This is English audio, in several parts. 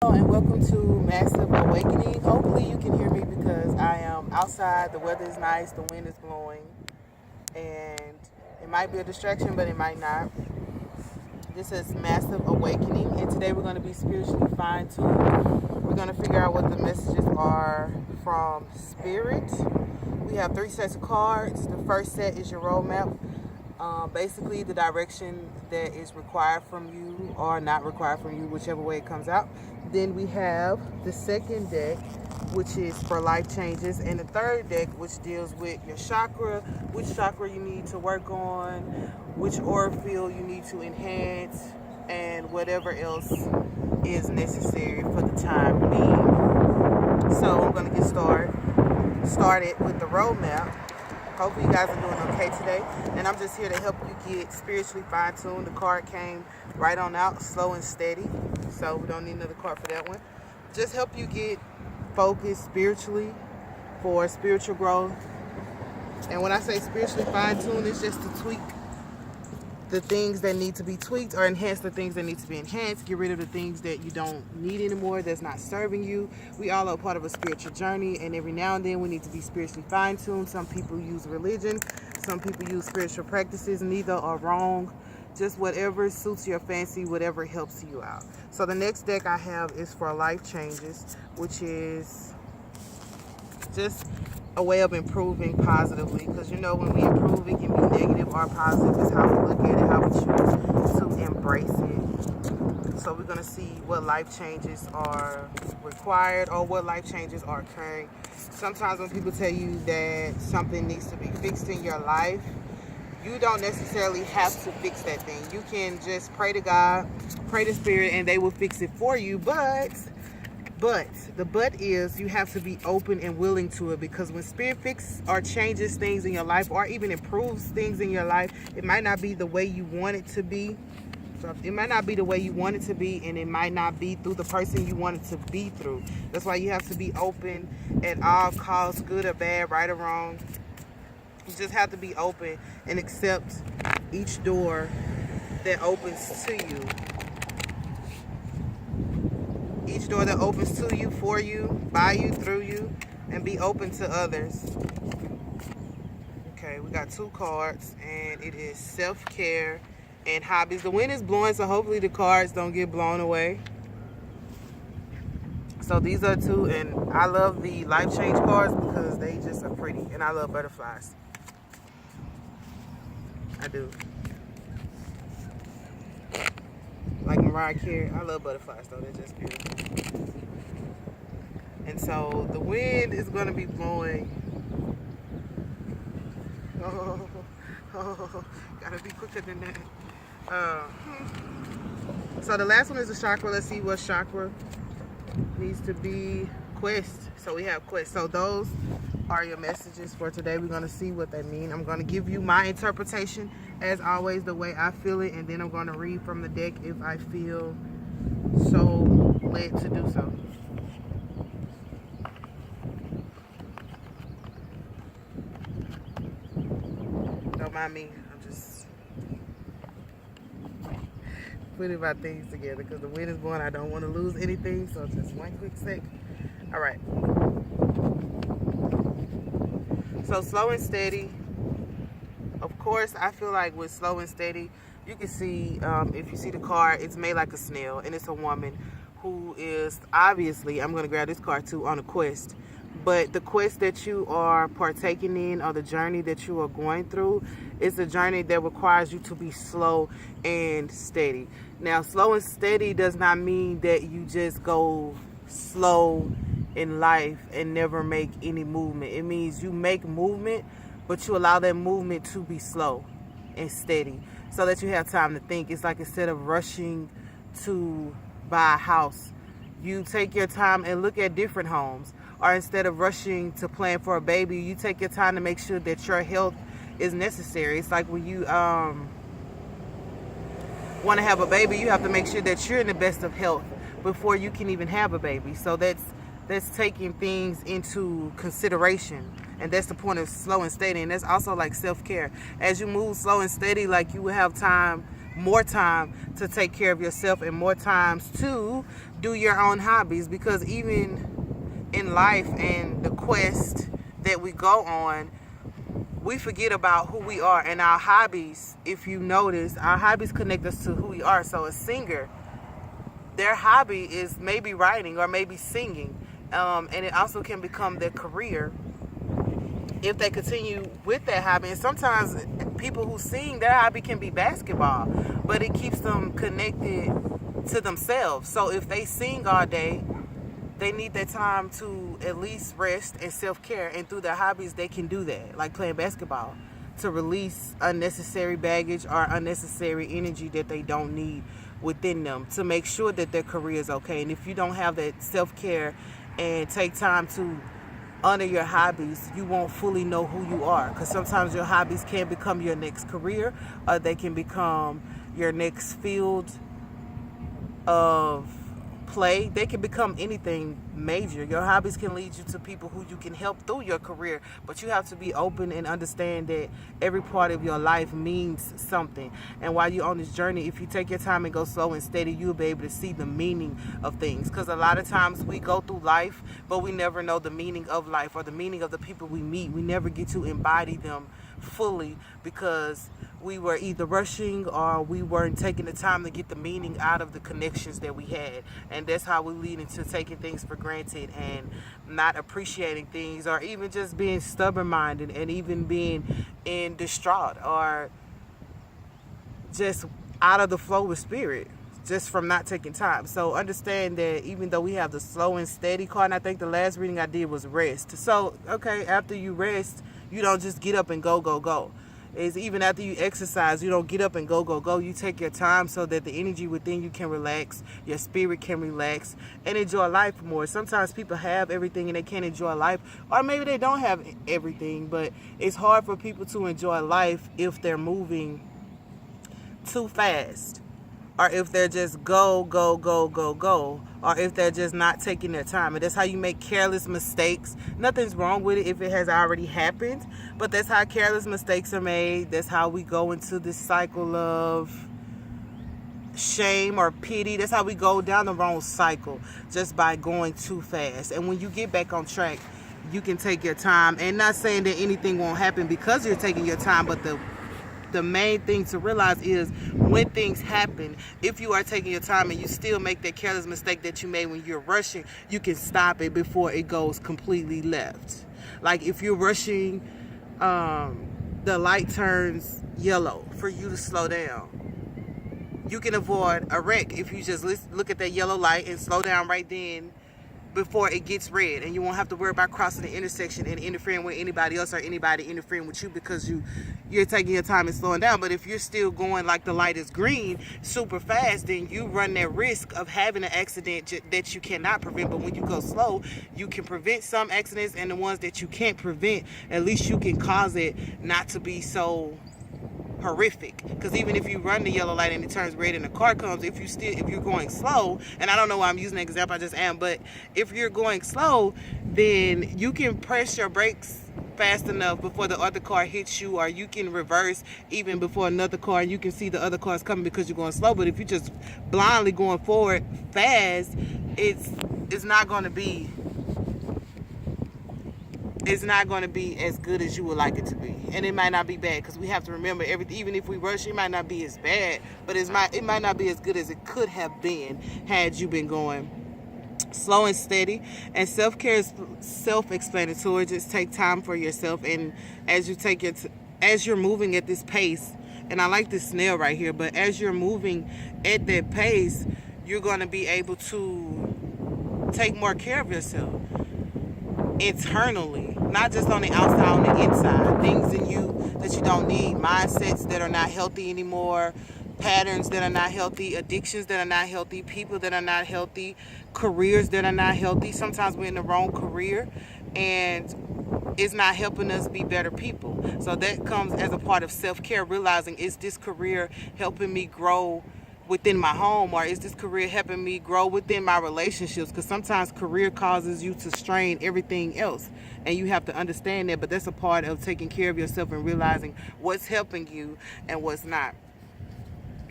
And welcome to Massive Awakening. Hopefully you can hear me because I am outside. The weather is nice, the wind is blowing, and it might be a distraction, but it might not. This is Massive Awakening, and today we're going to be spiritually fine-tuned. We're going to figure out what the messages are from Spirit. We have 3 sets of cards. The first set is your roadmap. Basically the direction that is required from you or not required from you, whichever way it comes out. Then we have the second deck, which is for life changes, and the third deck, which deals with your chakra, which chakra you need to work on, which aura field you need to enhance, and whatever else is necessary for the time being. So I'm going to get started with the roadmap. Hopefully you guys are doing okay today, and I'm just here to help you get spiritually fine-tuned. The card came right on out, slow and steady, so we don't need another card for that one. Just help you get focused spiritually for spiritual growth. And when I say spiritually fine-tuned, it's just to tweak the things that need to be tweaked or enhance the things that need to be enhanced. Get rid of the things that you don't need anymore, that's not serving you. We all are part of a spiritual journey, and every now and then we need to be spiritually fine-tuned. Some people use religion, some people use spiritual practices. Neither are wrong. Just whatever suits your fancy, whatever helps you out. So the next deck I have is for life changes, which is just a way of improving positively, because when we improve, it can be negative or positive. It's how we look at it, how we choose to embrace it. So we're going to see what life changes are required or what life changes are occurring. Sometimes when people tell you that something needs to be fixed in your life, you don't necessarily have to fix that thing. You can just pray to God, pray to Spirit, and they will fix it for you. But the but is you have to be open and willing to it, because when Spirit fixes or changes things in your life or even improves things in your life, it might not be the way you want it to be. So it might not be the way you want it to be, and it might not be through the person you want it to be through. That's why you have to be open at all costs, good or bad, right or wrong. You just have to be open and accept each door that opens to you. Each door that opens to you, for you, by you, through you, and be open to others. Okay, we got 2 cards, and it is self-care and hobbies. The wind is blowing, so hopefully the cards don't get blown away. So these are 2, and I love the life change cards because they just are pretty, and I love butterflies. I do. Like Mariah Carey, I love butterflies though, they're just beautiful. And so the wind is going to be blowing. Gotta be quicker than that. So the last one is the chakra. Let's see what chakra needs to be. Quest. So we have quest. So those are your messages for today. We're going to see what they mean. I'm going to give you my interpretation, as always, the way I feel it, and then I'm going to read from the deck if I feel so led to do so. Don't mind me. I'm just putting my things together because the wind is blowing. I don't want to lose anything, so just one quick sec. All right. So slow and steady. Of course, I feel like with slow and steady, you can see, if you see the card, it's made like a snail, and it's a woman who is obviously, I'm going to grab this card too, on a quest. But the quest that you are partaking in, or the journey that you are going through, is a journey that requires you to be slow and steady. Now, slow and steady does not mean that you just go slow in life and never make any movement. It means you make movement, but you allow that movement to be slow and steady so that you have time to think. It's like, instead of rushing to buy a house, you take your time and look at different homes. Or instead of rushing to plan for a baby, you take your time to make sure that your health is necessary. It's like when you want to have a baby, you have to make sure that you're in the best of health before you can even have a baby. So that's taking things into consideration, and that's the point of slow and steady. And that's also like self-care. As you move slow and steady, like, you will have time more time to take care of yourself and more times to do your own hobbies. Because even in life and the quest that we go on, we forget about who we are. And our hobbies, if you notice, our hobbies connect us to who we are. So a singer, their hobby is maybe writing or maybe singing, and it also can become their career if they continue with that hobby. And sometimes people who sing, their hobby can be basketball, but it keeps them connected to themselves. So if they sing all day, they need that time to at least rest and self-care, and through their hobbies they can do that, like playing basketball, to release unnecessary baggage or unnecessary energy that they don't need within them, to make sure that their career is okay. And if you don't have that self-care and take time to honor your hobbies, you won't fully know who you are, because sometimes your hobbies can become your next career, or they can become your next field of play. They can become anything major. Your hobbies can lead you to people who you can help through your career, but you have to be open and understand that every part of your life means something. And while you're on this journey, if you take your time and go slow and steady, you'll be able to see the meaning of things. Because a lot of times we go through life, but we never know the meaning of life or the meaning of the people we meet. We never get to embody them fully because we were either rushing or we weren't taking the time to get the meaning out of the connections that we had. And that's how we lead into taking things for granted and not appreciating things, or even just being stubborn-minded and even being in distraught or just out of the flow with spirit, just from not taking time. So understand that even though we have the slow and steady card, and I think the last reading I did was rest. So, okay, after you rest, you don't just get up and go, go, go. Is even after you exercise, you don't get up and go, go, go. You take your time so that the energy within you can relax, your spirit can relax, and enjoy life more. Sometimes people have everything and they can't enjoy life, or maybe they don't have everything, but it's hard for people to enjoy life if they're moving too fast, or if they're just go, go, go, go, go, or if they're just not taking their time. And that's how you make careless mistakes. Nothing's wrong with it if it has already happened, but that's how careless mistakes are made. That's how we go into this cycle of shame or pity. That's how we go down the wrong cycle, just by going too fast. And when you get back on track, you can take your time. And not saying that anything won't happen because you're taking your time, but the main thing to realize is when things happen, if you are taking your time and you still make that careless mistake that you made when you're rushing, you can stop it before it goes completely left. Like if you're rushing, the light turns yellow for you to slow down. You can avoid a wreck if you just look at that yellow light and slow down right then before it gets red, and you won't have to worry about crossing the intersection and interfering with anybody else or anybody interfering with you because you're taking your time and slowing down. But if you're still going like the light is green super fast, then you run that risk of having an accident that you cannot prevent. But when you go slow, you can prevent some accidents, and the ones that you can't prevent, at least you can cause it not to be so horrific. Because even if you run the yellow light and it turns red and the car comes, if you're going slow, and I don't know why I'm using that example, I just am, but if you're going slow, then you can press your brakes fast enough before the other car hits you, or you can reverse even before another car, and you can see the other cars coming because you're going slow. But if you're just blindly going forward fast, it's not going to be as good as you would like it to be. And it might not be bad, because we have to remember everything. Even if we rush, it might not be as bad, but it might not be as good as it could have been had you been going slow and steady. And self-care is self-explanatory. Just take time for yourself, and as you're moving at this pace, and I like this snail right here, but as you're moving at that pace, you're going to be able to take more care of yourself internally, not just on the outside, on the inside. Things in you that you don't need, mindsets that are not healthy anymore, patterns that are not healthy, addictions that are not healthy, people that are not healthy, careers that are not healthy. Sometimes we're in the wrong career and it's not helping us be better people. So that comes as a part of self-care, realizing, is this career helping me grow within my home, or is this career helping me grow within my relationships? Because sometimes career causes you to strain everything else, and you have to understand that. But that's a part of taking care of yourself and realizing what's helping you and what's not.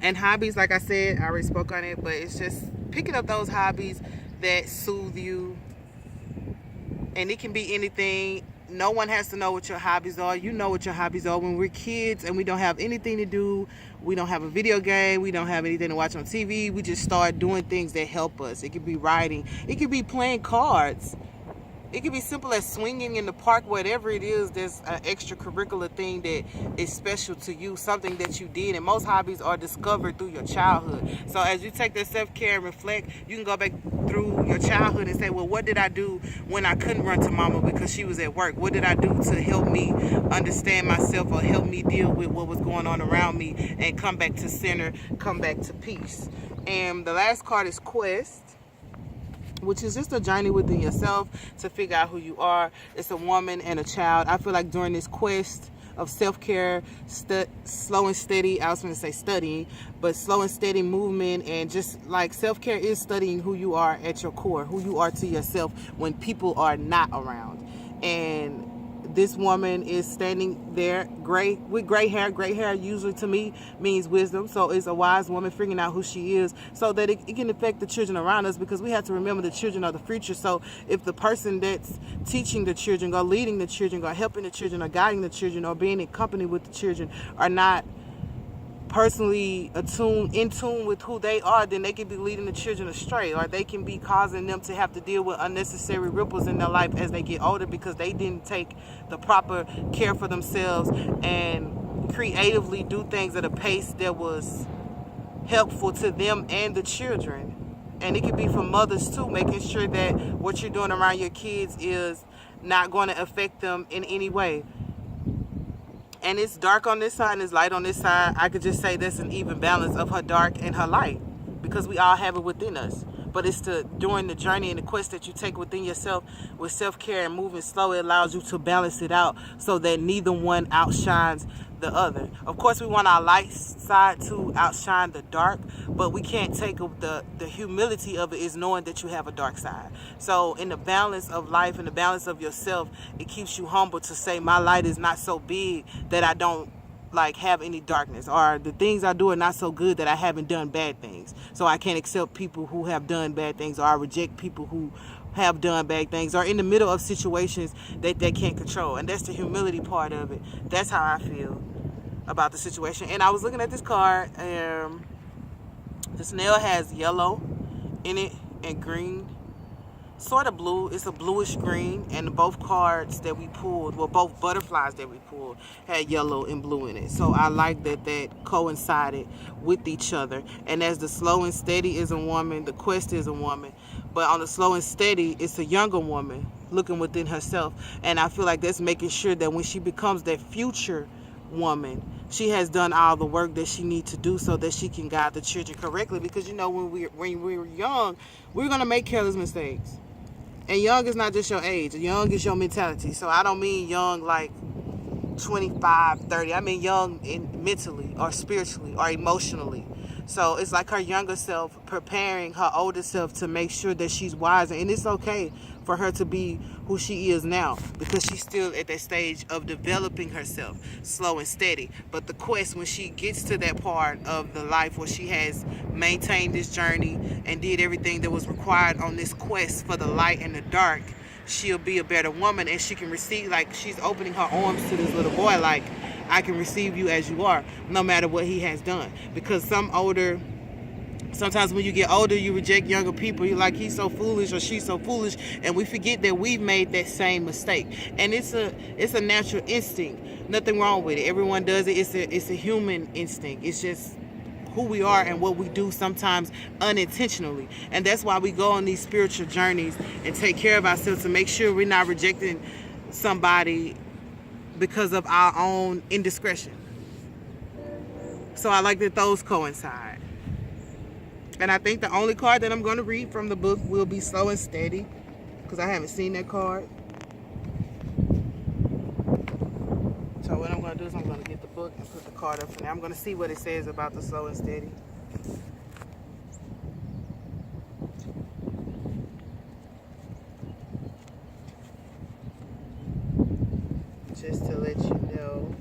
And hobbies, like I said, I already spoke on it, but it's just picking up those hobbies that soothe you. And it can be anything. No one has to know what your hobbies are. You know what your hobbies are. When we're kids and we don't have anything to do, we don't have a video game, we don't have anything to watch on TV, we just start doing things that help us. It could be writing, it could be playing cards, it could be simple as swinging in the park. Whatever it is, there's an extracurricular thing that is special to you, something that you did. And most hobbies are discovered through your childhood. So as you take that self-care and reflect, you can go back through your childhood and say, well, what did I do when I couldn't run to mama because she was at work? What did I do to help me understand myself or help me deal with what was going on around me and come back to center, come back to peace? And the last card is Quest, which is just a journey within yourself to figure out who you are. It's a woman and a child. I feel like during this quest of self-care, slow and steady, I was going to say studying, but slow and steady movement, and just like self-care is studying who you are at your core, who you are to yourself when people are not around. And this woman is standing there with gray hair. Gray hair usually to me means wisdom. So it's a wise woman figuring out who she is so that it can affect the children around us, because we have to remember the children are the future. So if the person that's teaching the children or leading the children or helping the children or guiding the children or being in company with the children are not personally in tune with who they are, then they can be leading the children astray, or they can be causing them to have to deal with unnecessary ripples in their life as they get older, because they didn't take the proper care for themselves and creatively do things at a pace that was helpful to them and the children. And it could be for mothers too, making sure that what you're doing around your kids is not going to affect them in any way. And it's dark on this side and it's light on this side. I could just say that's an even balance of her dark and her light, because we all have it within us. But it's during the journey and the quest that you take within yourself with self-care and moving slow, it allows you to balance it out so that neither one outshines the other. Of course, we want our light side to outshine the dark, but we can't take the humility of it is knowing that you have a dark side. So in the balance of life and the balance of yourself, it keeps you humble to say, my light is not so big that I don't have any darkness, or the things I do are not so good that I haven't done bad things. So I can't accept people who have done bad things, or I reject people who have done bad things, or in the middle of situations that they can't control. And that's the humility part of it. That's how I feel about the situation. And I was looking at this card. The snail has yellow in it and green, sort of blue. It's a bluish green, and both cards that we pulled, well, both butterflies that we pulled had yellow and blue in it. So I like that coincided with each other. And as the slow and steady is a woman, the quest is a woman. But on the slow and steady, it's a younger woman looking within herself. And I feel like that's making sure that when she becomes that future woman, she has done all the work that she needs to do so that she can guide the children correctly. Because when we were young, we were going to make careless mistakes. And young is not just your age. Young is your mentality. So I don't mean young like 25, 30. I mean young mentally or spiritually or emotionally. So it's like her younger self preparing her older self to make sure that she's wiser. And it's okay for her to be who she is now, because she's still at that stage of developing herself, slow and steady. But the quest, when she gets to that part of the life where she has maintained this journey and did everything that was required on this quest for the light and the dark, she'll be a better woman, and she can receive, like she's opening her arms to this little boy, like, I can receive you as you are, no matter what he has done. Because sometimes when you get older, you reject younger people. You're like, he's so foolish or she's so foolish, and we forget that we've made that same mistake. And it's a natural instinct. Nothing wrong with it. Everyone does it. It's a human instinct. It's just who we are and what we do, sometimes unintentionally. And that's why we go on these spiritual journeys and take care of ourselves to make sure we're not rejecting somebody because of our own indiscretion. So I like that those coincide. And I think the only card that I'm going to read from the book will be Slow and Steady, because I haven't seen that card. So what I'm going to do is I'm going to get the book and put the card up in there. I'm going to see what it says about the Slow and Steady. Just to let you know.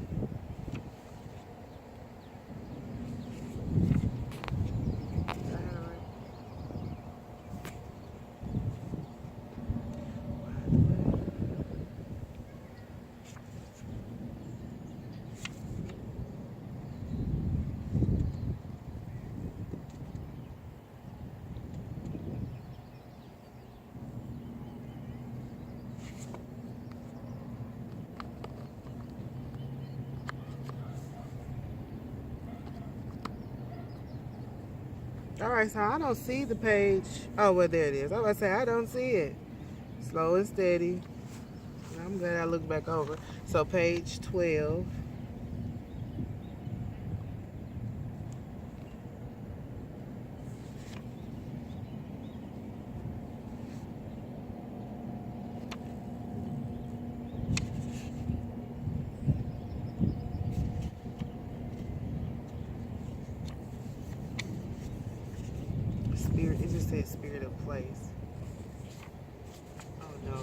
All right, so I don't see the page. Oh, well, there it is. I was about to say, I don't see it. Slow and steady. I'm glad I looked back over. So, page 12. Spirit, it just said spirit of place. Oh, no.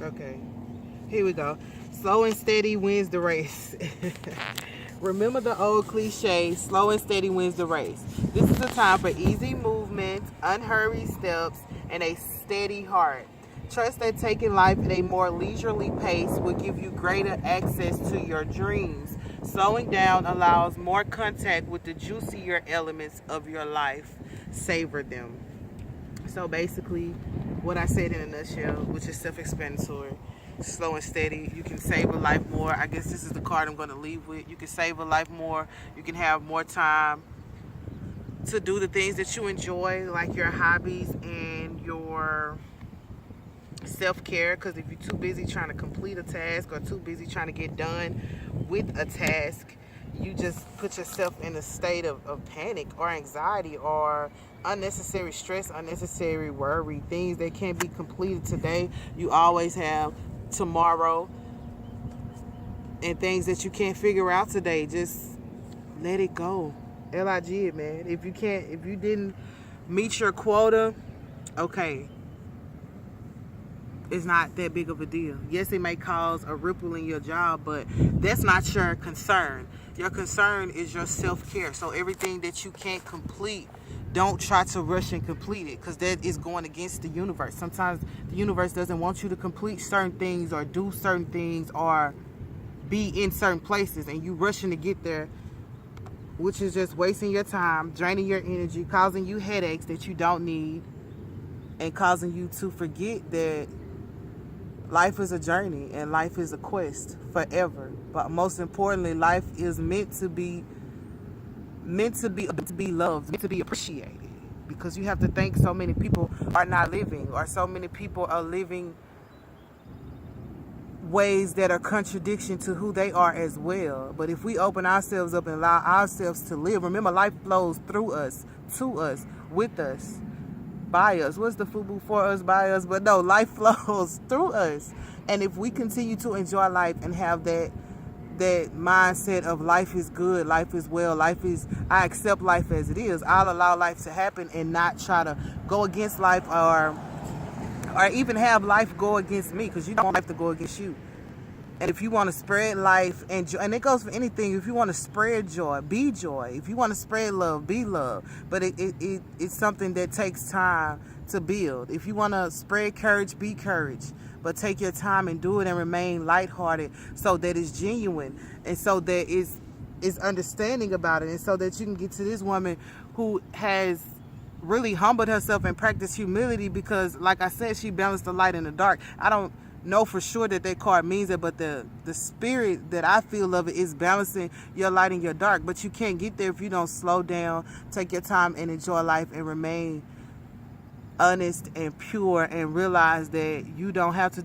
Okay, here we go. Slow and steady wins the race. Remember the old cliche, slow and steady wins the race. This is a time for easy movements, unhurried steps, and a steady heart. Trust that taking life at a more leisurely pace will give you greater access to your dreams. Slowing down allows more contact with the juicier elements of your life. Savor them. So basically, what I said in a nutshell, which is self-explanatory, slow and steady, you can save a life more. I guess this is the card I'm going to leave with. You can save a life more. You can have more time to do the things that you enjoy, like your hobbies and your self-care, because if you're too busy trying to complete a task or too busy trying to get done with a task, you just put yourself in a state of panic or anxiety or unnecessary stress, unnecessary worry, things that can't be completed today. You always have tomorrow, and things that you can't figure out today, just let it go. LIG, man. If you didn't meet your quota, okay, it's not that big of a deal. Yes, it may cause a ripple in your job, but that's not your concern. Your concern is your self-care. So everything that you can't complete, don't try to rush and complete it, because that is going against the universe. Sometimes the universe doesn't want you to complete certain things or do certain things or be in certain places, and you rushing to get there, which is just wasting your time, draining your energy, causing you headaches that you don't need, and causing you to forget that life is a journey and life is a quest forever. But most importantly, life is meant to be loved, meant to be appreciated. Because you have to think so many people are not living, or so many people are living ways that are contradiction to who they are as well. But if we open ourselves up and allow ourselves to live, remember, life flows through us, to us, with us, by us. What's the FUBU, for us, by us? But no, life flows through us. And if we continue to enjoy life and have that mindset of life is good, life is well, I accept life as it is, I'll allow life to happen and not try to go against life or even have life go against me, because you don't want life to go against you. And if you want to spread life and joy, and it goes for anything, if you want to spread joy, be joy. If you want to spread love, be love. But it's something that takes time to build. If you want to spread courage, be courage. But take your time and do it and remain lighthearted, so that it's genuine, and so that it's understanding about it, and so that you can get to this woman who has really humbled herself and practiced humility, because like I said, she balanced the light and the dark. I don't know for sure that card means it, but the spirit that I feel of it is balancing your light and your dark. But you can't get there if you don't slow down, take your time, and enjoy life, and remain honest and pure, and realize that you don't have to